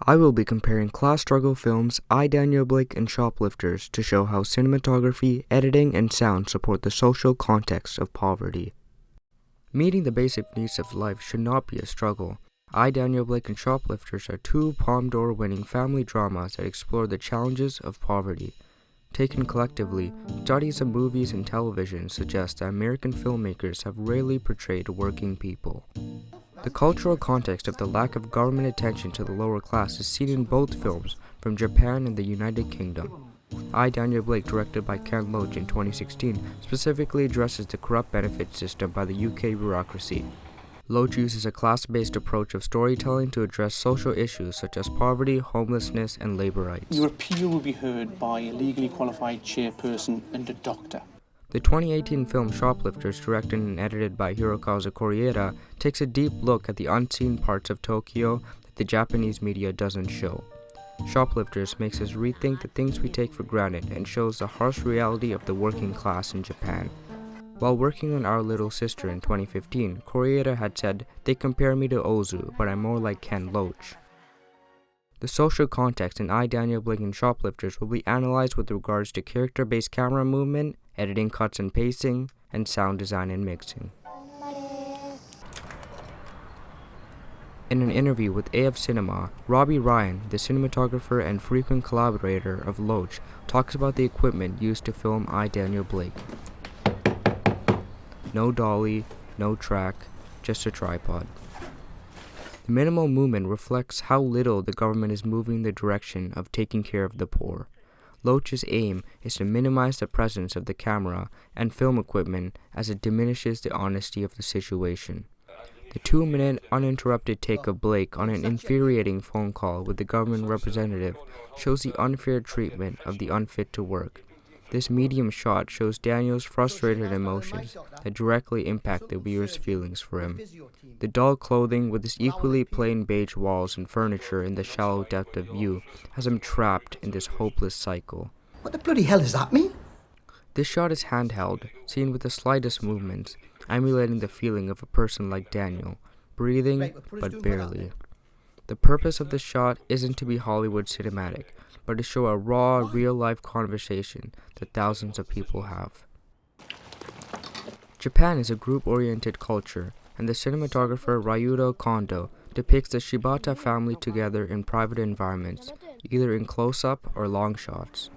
I will be comparing class struggle films I, Daniel Blake, and Shoplifters to show how cinematography, editing, and sound support the social context of poverty. Meeting the basic needs of life should not be a struggle. I, Daniel Blake, and Shoplifters are two Palme d'Or winning family dramas that explore the challenges of poverty. Taken collectively, studies of movies and television suggest that American filmmakers have rarely portrayed working people. The cultural context of the lack of government attention to the lower class is seen in both films from Japan and the United Kingdom. I, Daniel Blake, directed by Ken Loach in 2016, specifically addresses the corrupt benefit system by the UK bureaucracy. Loach uses a class-based approach of storytelling to address social issues such as poverty, homelessness, and labor rights. Your appeal will be heard by a legally qualified chairperson and a doctor. The 2018 film Shoplifters, directed and edited by Hirokazu Koreeda, takes a deep look at the unseen parts of Tokyo that the Japanese media doesn't show. Shoplifters makes us rethink the things we take for granted and shows the harsh reality of the working class in Japan. While working on Our Little Sister in 2015, Koreeda had said, "They compare me to Ozu, but I'm more like Ken Loach." The social context in I, Daniel Blake, and Shoplifters will be analyzed with regards to character-based camera movement, editing cuts and pacing, and sound design and mixing. In an interview with AF Cinema, Robbie Ryan, the cinematographer and frequent collaborator of Loach, talks about the equipment used to film I, Daniel Blake. No dolly, no track, just a tripod. The minimal movement reflects how little the government is moving the direction of taking care of the poor. Loach's aim is to minimize the presence of the camera and film equipment as it diminishes the honesty of the situation. The 2-minute uninterrupted take of Blake on an infuriating phone call with the government representative shows the unfair treatment of the unfit to work. This medium shot shows Daniel's frustrated emotions that directly impact the viewer's feelings for him. The dull clothing with its equally plain beige walls and furniture in the shallow depth of view has him trapped in this hopeless cycle. What the bloody hell does that mean? This shot is handheld, seen with the slightest movements, emulating the feeling of a person like Daniel, breathing but barely. The purpose of the shot isn't to be Hollywood cinematic, but to show a raw, real-life conversation that thousands of people have. Japan is a group-oriented culture, and the cinematographer Ryudo Kondo depicts the Shibata family together in private environments, either in close-up or long shots.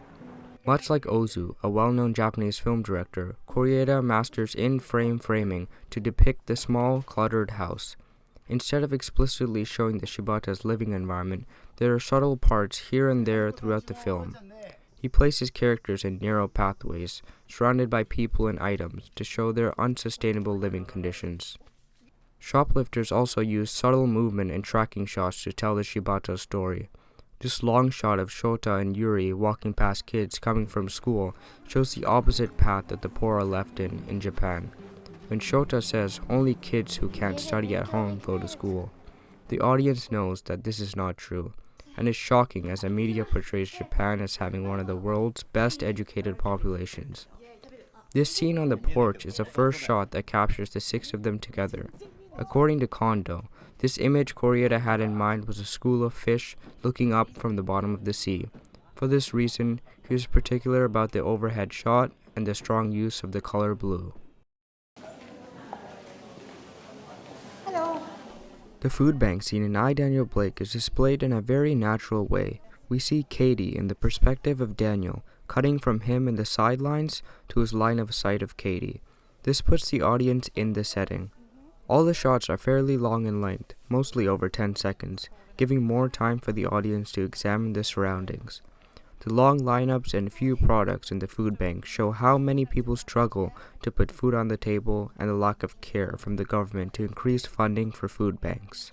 Much like Ozu, a well-known Japanese film director, Koreeda masters in-frame framing to depict the small, cluttered house. Instead of explicitly showing the Shibata's living environment, there are subtle parts here and there throughout the film. He places characters in narrow pathways, surrounded by people and items, to show their unsustainable living conditions. Shoplifters also use subtle movement and tracking shots to tell the Shibata story. This long shot of Shota and Yuri walking past kids coming from school shows the opposite path that the poor are left in Japan. When Shota says only kids who can't study at home go to school, the audience knows that this is not true, and is shocking as the media portrays Japan as having one of the world's best educated populations. This scene on the porch is the first shot that captures the 6 of them together. According to Kondo, this image Koreeda had in mind was a school of fish looking up from the bottom of the sea. For this reason, he was particular about the overhead shot and the strong use of the color blue. The food bank scene in I, Daniel Blake is displayed in a very natural way. We see Katie in the perspective of Daniel, cutting from him in the sidelines to his line of sight of Katie. This puts the audience in the setting. All the shots are fairly long in length, mostly over 10 seconds, giving more time for the audience to examine the surroundings. The long lineups and few products in the food bank show how many people struggle to put food on the table and the lack of care from the government to increase funding for food banks.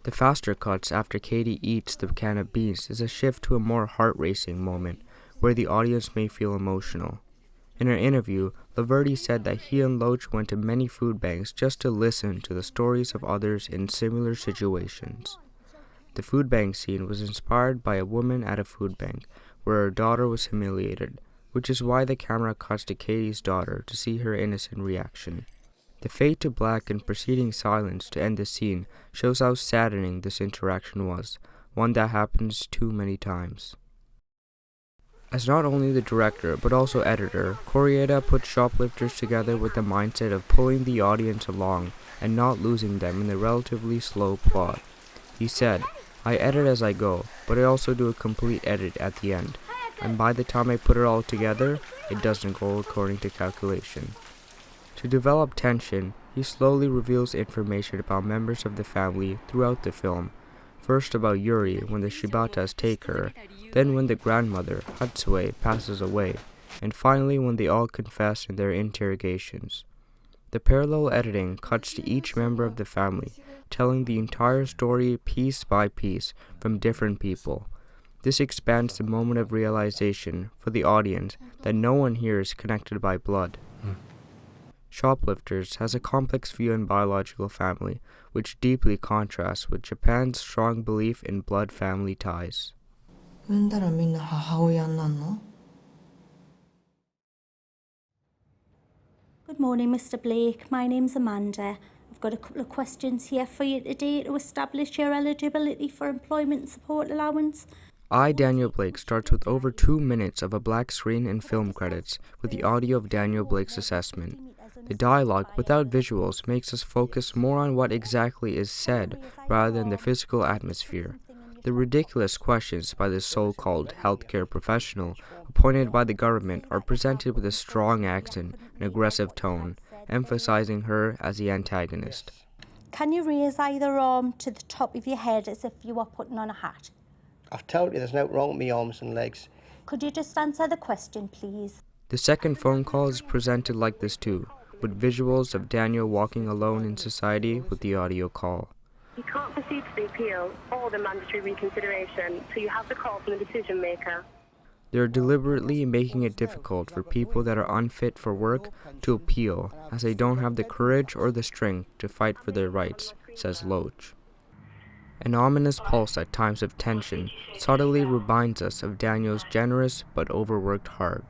The faster cuts after Katie eats the can of beans is a shift to a more heart-racing moment, where the audience may feel emotional. In an interview, Laverty said that he and Loach went to many food banks just to listen to the stories of others in similar situations. The food bank scene was inspired by a woman at a food bank, where her daughter was humiliated, which is why the camera cuts to Katie's daughter to see her innocent reaction. The fade to black and preceding silence to end the scene shows how saddening this interaction was. one that happens too many times. As not only the director but also editor, Koreeda put Shoplifters together with the mindset of pulling the audience along and not losing them in the relatively slow plot. He said, "I edit as I go, but I also do a complete edit at the end, and by the time I put it all together, it doesn't go according to calculation." To develop tension, he slowly reveals information about members of the family throughout the film. First about Yuri when the Shibatas take her, then when the grandmother, Hatsue, passes away, and finally when they all confess in their interrogations. The parallel editing cuts to each member of the family, telling the entire story piece by piece from different people. This expands the moment of realization for the audience that no one here is connected by blood. Shoplifters has a complex view in biological family, which deeply contrasts with Japan's strong belief in blood family ties. 産んだらみんな母親になんの? Good morning, Mr. Blake. My name's Amanda. I've got a couple of questions here for you today to establish your eligibility for employment support allowance. I, Daniel Blake, starts with over 2 minutes of a black screen and film credits with the audio of Daniel Blake's assessment. The dialogue, without visuals, makes us focus more on what exactly is said rather than the physical atmosphere. The ridiculous questions by this so-called healthcare professional appointed by the government are presented with a strong accent and aggressive tone, emphasizing her as the antagonist. Can you raise either arm to the top of your head as if you were putting on a hat? I've told you there's no wrong with me arms and legs. Could you just answer the question, please? The second phone call is presented like this too, with visuals of Daniel walking alone in society with the audio call. You can't proceed to the appeal or the mandatory reconsideration, so you have the call from the decision maker. They're deliberately making it difficult for people that are unfit for work to appeal, as they don't have the courage or the strength to fight for their rights, says Loach. An ominous pulse at times of tension subtly reminds us of Daniel's generous but overworked heart.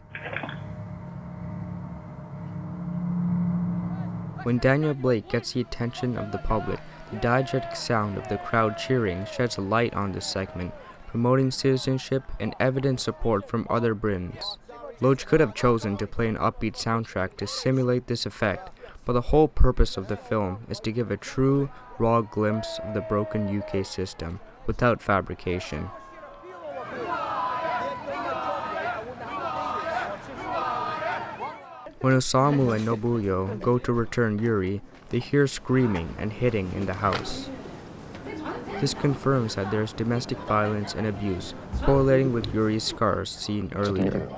When Daniel Blake gets the attention of the public, the diegetic sound of the crowd cheering sheds a light on this segment, promoting citizenship and evident support from other Britons. Loach could have chosen to play an upbeat soundtrack to simulate this effect, but the whole purpose of the film is to give a true, raw glimpse of the broken UK system, without fabrication. When Osamu and Nobuyo go to return Yuri, they hear screaming and hitting in the house. This confirms that there is domestic violence and abuse, correlating with Yuri's scars seen earlier.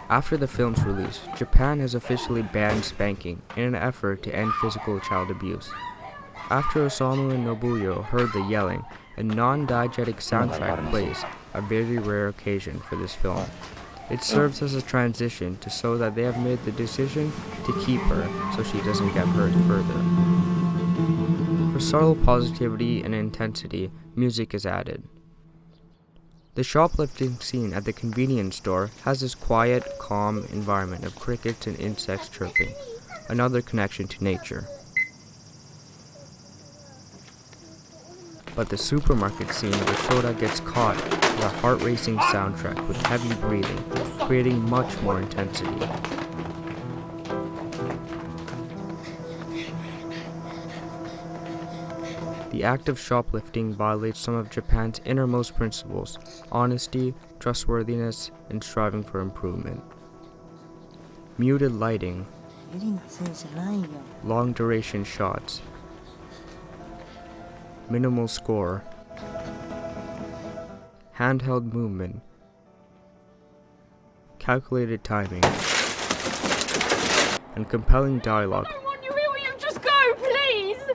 After the film's release, Japan has officially banned spanking in an effort to end physical child abuse. After Osamu and Nobuyo heard the yelling, a non-diegetic soundtrack plays, a very rare occasion for this film. It serves as a transition to show that they have made the decision to keep her so she doesn't get hurt further. For subtle positivity and intensity, music is added. The shoplifting scene at the convenience store has this quiet, calm environment of crickets and insects chirping, another connection to nature. But the supermarket scene where Shoda gets caught is a heart-racing soundtrack with heavy breathing, creating much more intensity. The act of shoplifting violates some of Japan's innermost principles: honesty, trustworthiness, and striving for improvement. Muted lighting, long-duration shots, minimal score, handheld movement, calculated timing, and compelling dialogue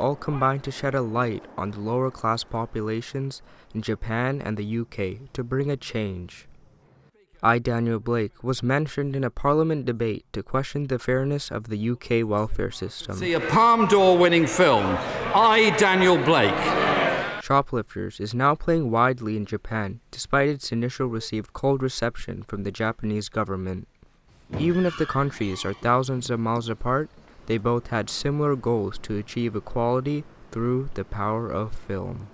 all combine to shed a light on the lower class populations in Japan and the UK to bring a change. I, Daniel Blake, was mentioned in a parliament debate to question the fairness of the UK welfare system. See a Palme d'Or winning film, I, Daniel Blake. Shoplifters is now playing widely in Japan, despite its initial received cold reception from the Japanese government. Even if the countries are thousands of miles apart, they both had similar goals to achieve equality through the power of film.